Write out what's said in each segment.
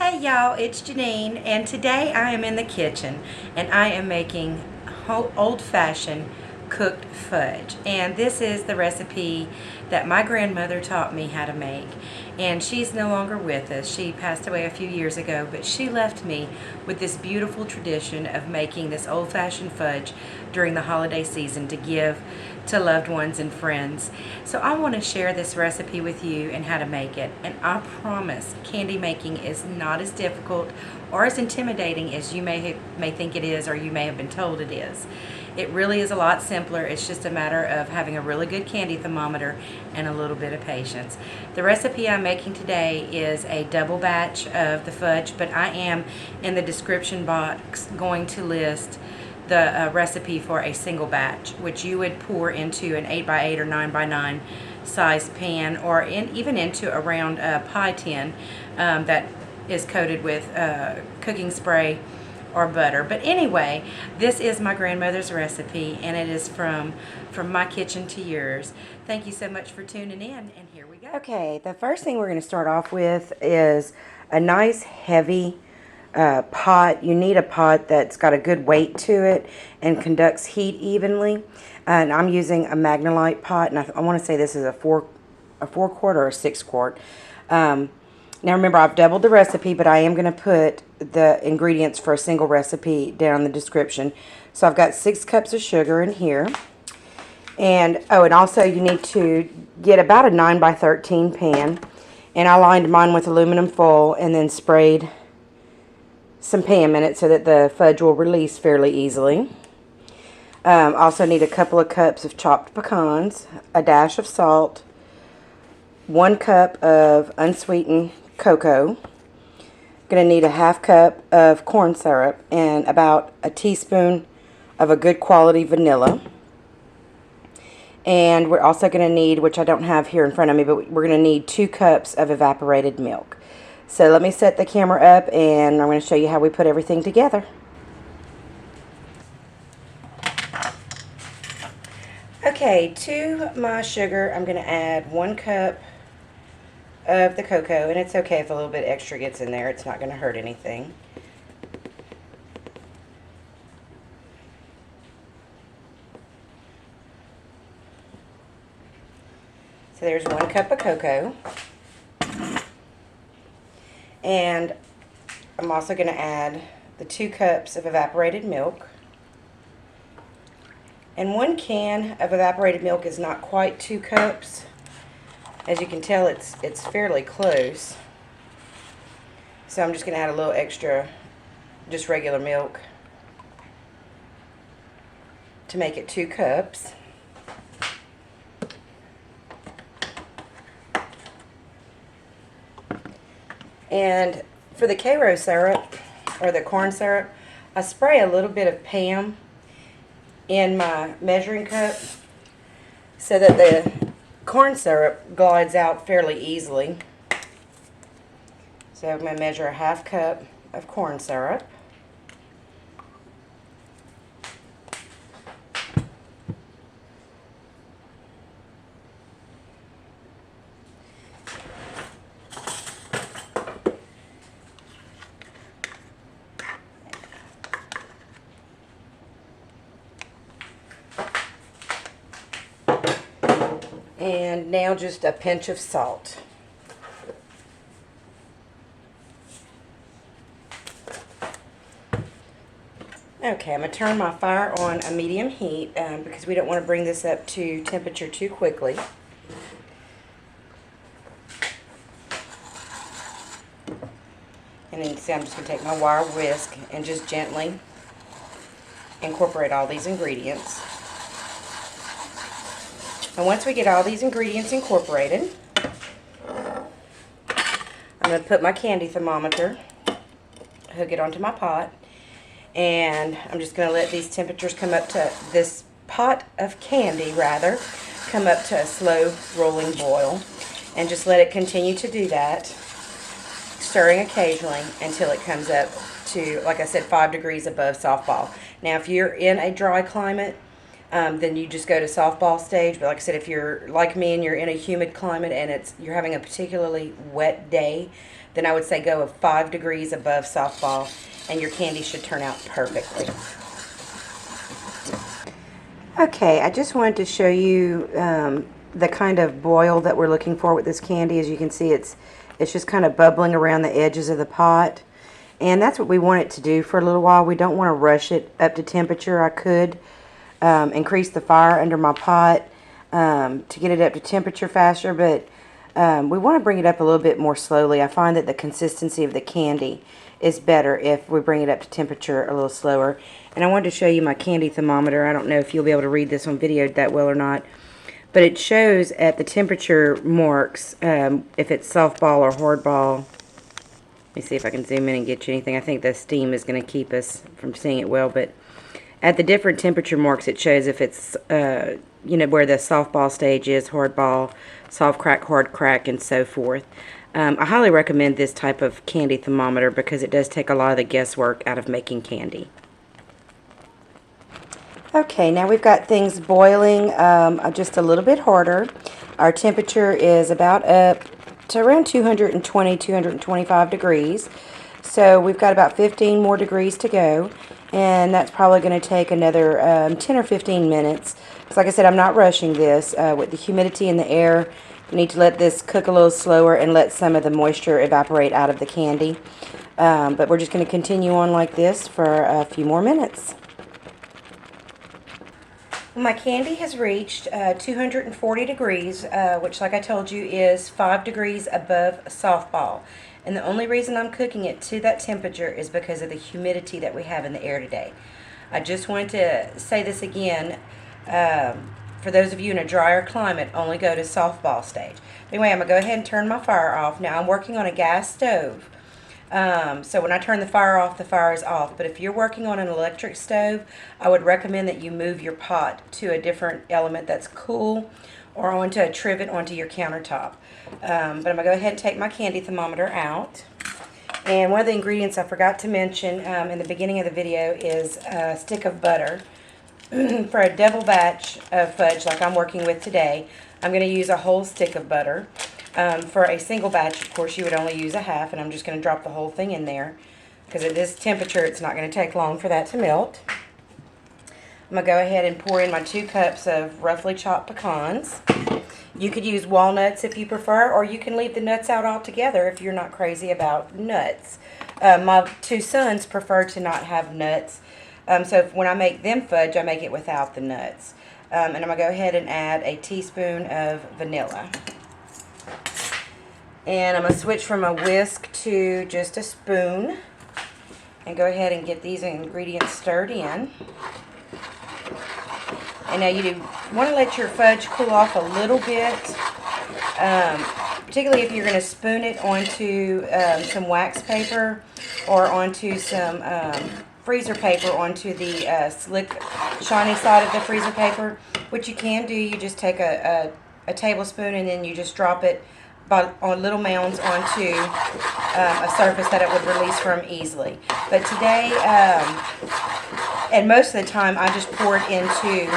Hey y'all, it's Janine, and today I am in the kitchen and I am making old-fashioned cooked fudge. And this is the recipe that my grandmother taught me how to make. And she's no longer with us. She passed away a few years ago, but she left me with this beautiful tradition of making this old-fashioned fudge during the holiday season to give to loved ones and friends. So I want to share this recipe with you and how to make it. And I promise candy making is not as difficult or as intimidating as you may think it is, or you may have been told it is. It really is a lot simpler. It's just a matter of having a really good candy thermometer and a little bit of patience. The recipe I'm making today is a double batch of the fudge, but I am in the description box going to list the recipe for a single batch, which you would pour into an 8x8 or 9x9 size pan, or even into a round pie tin that is coated with cooking spray or butter. But anyway, this is my grandmother's recipe, and it is from my kitchen to yours. Thank you so much for tuning in, and here we go. Okay, the first thing we're going to start off with is a nice heavy pot. You need a pot that's got a good weight to it and conducts heat evenly. And I'm using a Magnolite pot, and I want to say this is a 4-quart or a 6-quart. Now remember, I've doubled the recipe, but I am going to put the ingredients for a single recipe down in the description. So I've got 6 cups of sugar in here. And, oh, and also you need to get about a 9x13 pan. And I lined mine with aluminum foil and then sprayed some Pam in it so that the fudge will release fairly easily. Also need a couple of cups of chopped pecans, a dash of salt, 1 cup of unsweetened cocoa. Going to need a ½ cup of corn syrup and about a teaspoon of a good quality vanilla. And we're also going to need, which I don't have here in front of me, but we're going to need 2 cups of evaporated milk. So let me set the camera up and I'm going to show you how we put everything together. Okay, to my sugar I'm going to add 1 cup of the cocoa, and it's okay if a little bit extra gets in there. It's not going to hurt anything. So there's 1 cup of cocoa. And I'm also going to add the 2 cups of evaporated milk. And 1 can of evaporated milk is not quite 2 cups. As you can tell, it's fairly close. So I'm just going to add a little extra, just regular milk, to make it 2 cups. And for the Karo syrup, or the corn syrup, I spray a little bit of Pam in my measuring cup so that the corn syrup glides out fairly easily. So I'm going to measure a ½ cup of corn syrup. And now just a pinch of salt. Okay, I'm going to turn my fire on a medium heat because we don't want to bring this up to temperature too quickly. And then you can see I'm just going to take my wire whisk and just gently incorporate all these ingredients. And once we get all these ingredients incorporated, I'm going to put my candy thermometer, hook it onto my pot, and I'm just going to let these temperatures come up to, this pot of candy rather, come up to a slow rolling boil. And just let it continue to do that, stirring occasionally until it comes up to, like I said, 5 degrees above softball. Now if you're in a dry climate, then you just go to softball stage. But like I said, if you're like me and you're in a humid climate and you're having a particularly wet day, then I would say go 5 degrees above softball, and your candy should turn out perfectly. Okay, I just wanted to show you the kind of boil that we're looking for with this candy. As you can see, it's just kind of bubbling around the edges of the pot. And that's what we want it to do for a little while. We don't want to rush it up to temperature. I could increase the fire under my pot to get it up to temperature faster, but we want to bring it up a little bit more slowly. I find that the consistency of the candy is better if we bring it up to temperature a little slower. And I wanted to show you my candy thermometer. I don't know if you'll be able to read this on video that well or not, but it shows at the temperature marks if it's softball or hardball. Let me see if I can zoom in and get you anything. I think the steam is going to keep us from seeing it well, but at the different temperature marks, it shows if it's, you know, where the softball stage is, hardball, soft crack, hard crack, and so forth. I highly recommend this type of candy thermometer because it does take a lot of the guesswork out of making candy. Okay, now we've got things boiling just a little bit harder. Our temperature is about up to around 220, 225 degrees. So we've got about 15 more degrees to go, and that's probably going to take another 10 or 15 minutes. So like I said, I'm not rushing this. With the humidity in the air, you need to let this cook a little slower and let some of the moisture evaporate out of the candy. But we're just going to continue on like this for a few more minutes. My candy has reached 240 degrees, which, like I told you, is 5 degrees above softball. And the only reason I'm cooking it to that temperature is because of the humidity that we have in the air today. I just wanted to say this again. For those of you in a drier climate, only go to softball stage. Anyway, I'm going to go ahead and turn my fire off. Now, I'm working on a gas stove. So when I turn the fire off, the fire is off. But if you're working on an electric stove, I would recommend that you move your pot to a different element that's cool, or onto a trivet onto your countertop. But I'm going to go ahead and take my candy thermometer out. And one of the ingredients I forgot to mention in the beginning of the video is a stick of butter. For a double batch of fudge like I'm working with today, I'm going to use a whole stick of butter. For a single batch, of course, you would only use a half, and I'm just going to drop the whole thing in there because at this temperature, it's not going to take long for that to melt. I'm going to go ahead and pour in my 2 cups of roughly chopped pecans. You could use walnuts if you prefer, or you can leave the nuts out altogether if you're not crazy about nuts. My 2 sons prefer to not have nuts, so when I make them fudge, I make it without the nuts. And I'm going to go ahead and add a teaspoon of vanilla. And I'm going to switch from a whisk to just a spoon and go ahead and get these ingredients stirred in. And now you do want to let your fudge cool off a little bit, particularly if you're going to spoon it onto some wax paper or onto some freezer paper, onto the slick, shiny side of the freezer paper. What you can do, you just take a tablespoon and then you just drop it on little mounds onto a surface that it would release from easily. But today, and most of the time, I just pour it into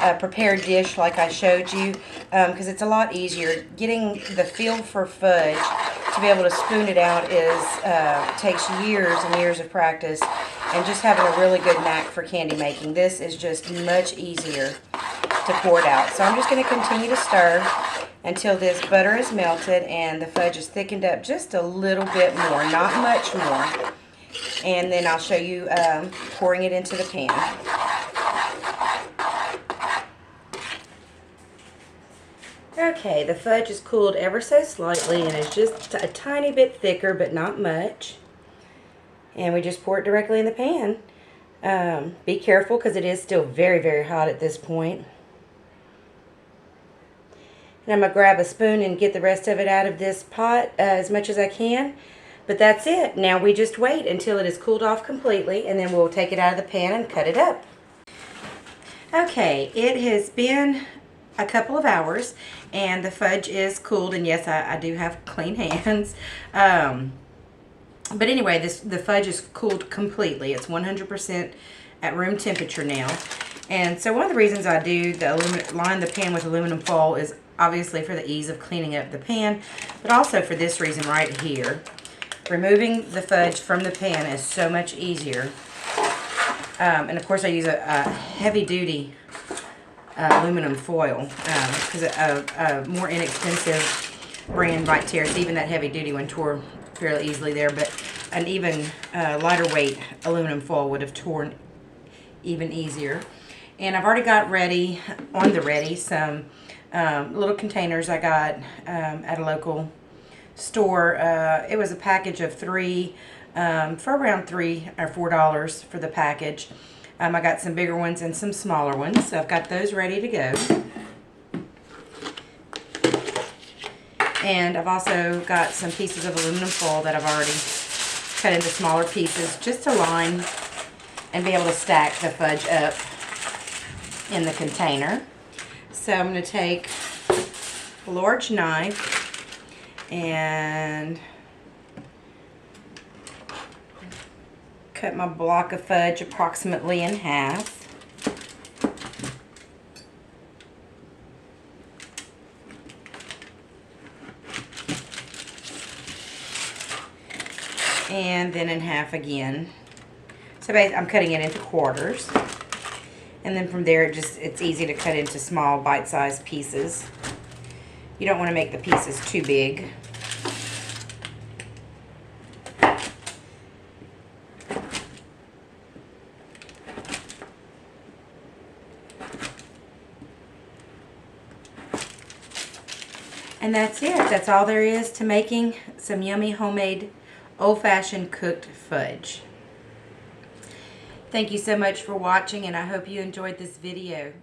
a prepared dish like I showed you, because it's a lot easier. Getting the feel for fudge to be able to spoon it out takes years and years of practice, and just having a really good knack for candy making. This is just much easier to pour it out. So I'm just going to continue to stir until this butter is melted and the fudge is thickened up just a little bit more, not much more. And then I'll show you pouring it into the pan. Okay, the fudge is cooled ever so slightly and is just a tiny bit thicker, but not much. And we just pour it directly in the pan. Be careful because it is still very, very hot at this point. And I'm going to grab a spoon and get the rest of it out of this pot as much as I can. But that's it. Now we just wait until it is cooled off completely, and then we'll take it out of the pan and cut it up. Okay, it has been a couple of hours, and the fudge is cooled, and yes, I do have clean hands. But anyway, the fudge is cooled completely. It's 100% at room temperature now. And so one of the reasons I do line the pan with aluminum foil is obviously for the ease of cleaning up the pan, but also for this reason right here. Removing the fudge from the pan is so much easier. And of course I use a heavy-duty aluminum foil because a more inexpensive brand might tear. So even that heavy-duty one tore fairly easily there, but an even lighter weight aluminum foil would have torn even easier. And I've already got ready, some little containers I got at a local store. It was a package of 3 for around $3 or $4 for the package. I got some bigger ones and some smaller ones, so I've got those ready to go. And I've also got some pieces of aluminum foil that I've already cut into smaller pieces just to line and be able to stack the fudge up in the container. So I'm going to take a large knife and cut my block of fudge approximately in half. And then in half again. So I'm cutting it into quarters. And then from there, it's easy to cut into small bite-sized pieces. You don't want to make the pieces too big. And that's it. That's all there is to making some yummy homemade old-fashioned cooked fudge. Thank you so much for watching, and I hope you enjoyed this video.